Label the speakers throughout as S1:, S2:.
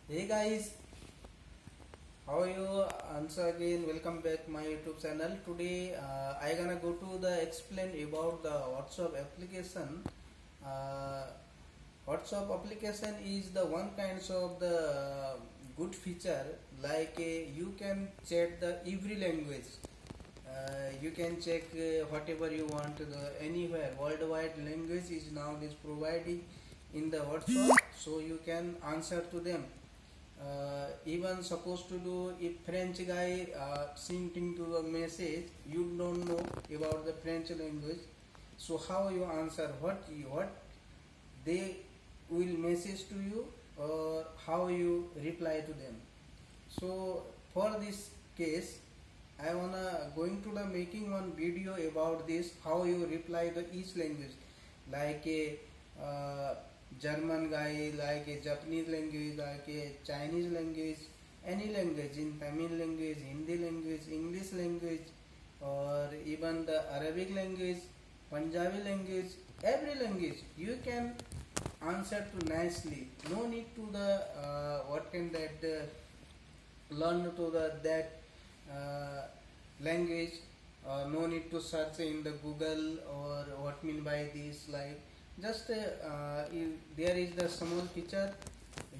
S1: Hey guys, how are you? Once again, welcome back my YouTube channel. Today, I gonna go to the explain about the WhatsApp application. Uh, WhatsApp application is the one kinds of the good feature like you can chat the every language. You can check whatever you want anywhere worldwide language is now is providing in the WhatsApp, so you can answer to them. Even supposed to do if French guy sending to the message, you don't know about the French language, so how you answer what they will message to you, or how you reply to them. So for this case, I wanna going to the making one video about this, how you reply the each language, like a German guy, like a Japanese language, like a Chinese language, any language, in Tamil language, Hindi language, English language, or even the Arabic language, Punjabi language, every language you can answer to nicely. No need to the what can that learn to the that language. No need to search in the Google or what mean by this, like just there is the small feature,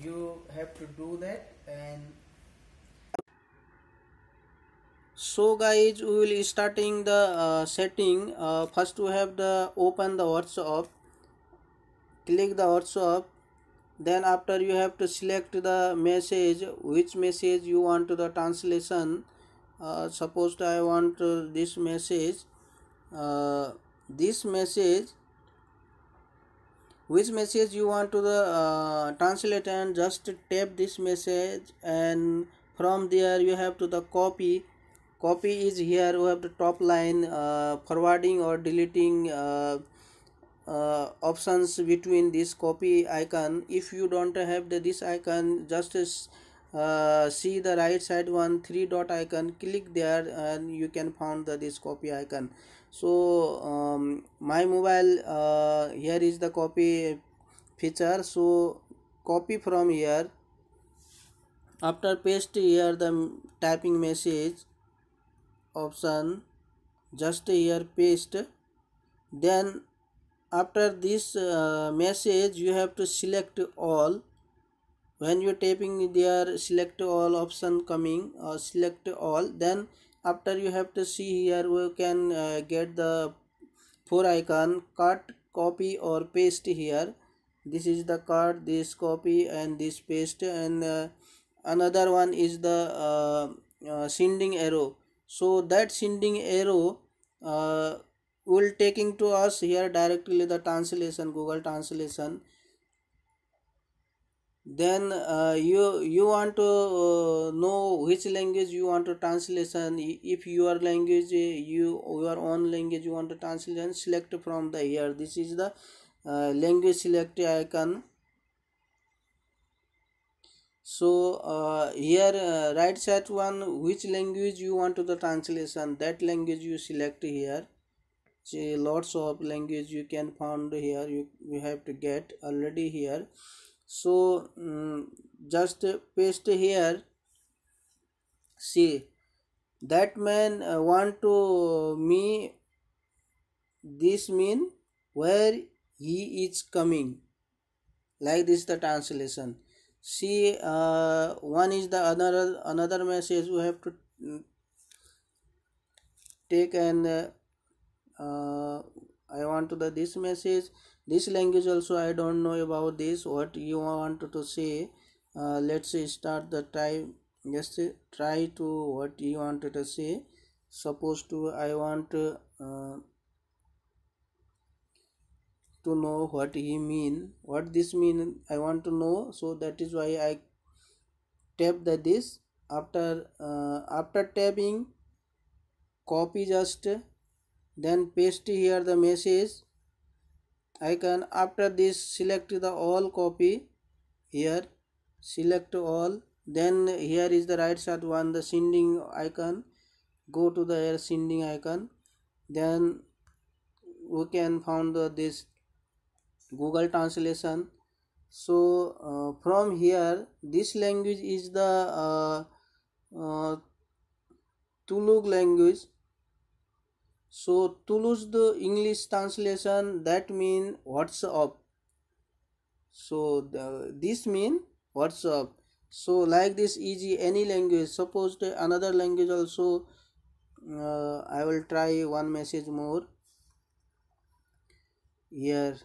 S1: you have to do that. And so guys, we will starting the setting. First we have the open the WhatsApp, click the WhatsApp. Then after you have to select the message, which message you want to the translation. Suppose I want this message, uh, this message, which message you want to the translate, and just tap this message, and from there you have to the copy is here. You have the top line, forwarding or deleting options between this copy icon. If you don't have this icon, just see the right side one three dot icon, click there and you can find this copy icon. So my mobile, here is the copy feature, so copy from here. After paste here the typing message option, just here paste. Then after this message you have to select all. When you typing there, select all option coming, select all. Then after you have to see here, we can get the four icon, cut, copy or paste here. This is the cut, this copy and this paste. And another one is the sending arrow. So that sending arrow will taking to us here directly the translation, Google Translation. Then you want to know which language you want to translation. If your language, your own language you want to translation, select from the here. This is the language select icon. So here right side one, which language you want to the translation, that language you select here. See, lots of language you can find here, you have to get already here. So just paste here. See, that man want to me, this mean where he is coming, like this the translation. See, one is the another message we have to take. And I want to the this message, this language also I don't know about this, what you want to say. Let's start the try. Just try to what you wanted to say. Suppose to I want to know what he mean, what this mean, I want to know. So that is why I tap the this. After tapping, copy just, then paste here the message icon. After this, select the all copy here, select all. Then here is the right side one, the sending icon, go to the here sending icon. Then we can found this Google Translation. So from here, this language is the Tulug language. So Tulus the English translation that mean what's up. So this mean what's up. So like this easy any language. Suppose another language also. I will try one message more here.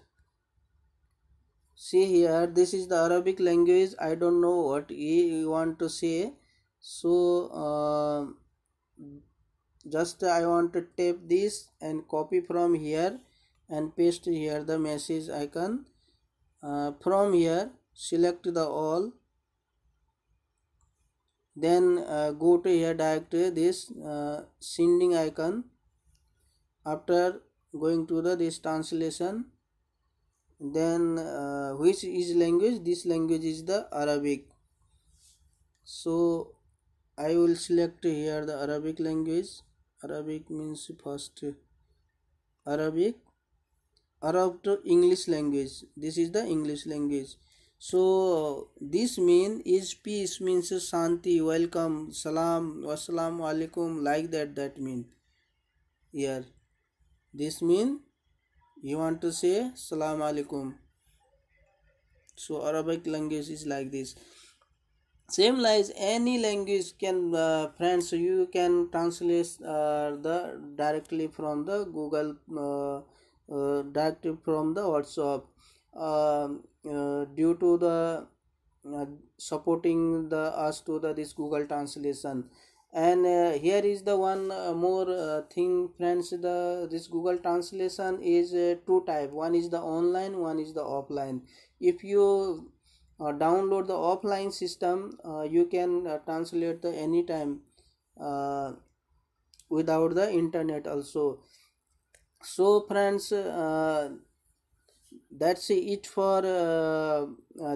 S1: See here, this is the Arabic language. I don't know what he want to say. So just I want to tape this and copy from here and paste here the message icon. From here select the all, then go to here directly this sending icon. After going to the this translation, then which is language, this language is the Arabic. So I will select here the Arabic language. Arabic means first Arabic, Arab to English language. This is the English language. So this mean is peace, means shanti, welcome, salam, wassalamu alaikum, like that mean here. This mean you want to say salam alaikum. So Arabic language is like this. Same like any language can friends, you can translate the directly from the Google, directly from the WhatsApp, due to the supporting the us to the this Google translation. And here is the one more thing friends, the this Google translation is two type. One is the online, one is the offline. If you download the offline system, you can translate the anytime uh, without the internet also. So friends, that's it for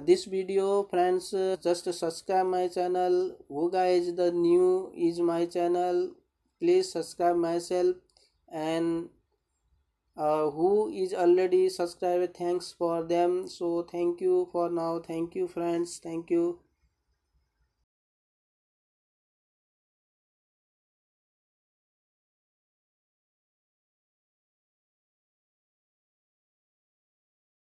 S1: this video friends. Just subscribe my channel. Who guys the new is my channel, please subscribe myself. And who is already subscribed, thanks for them. So thank you for now. Thank you friends, thank you.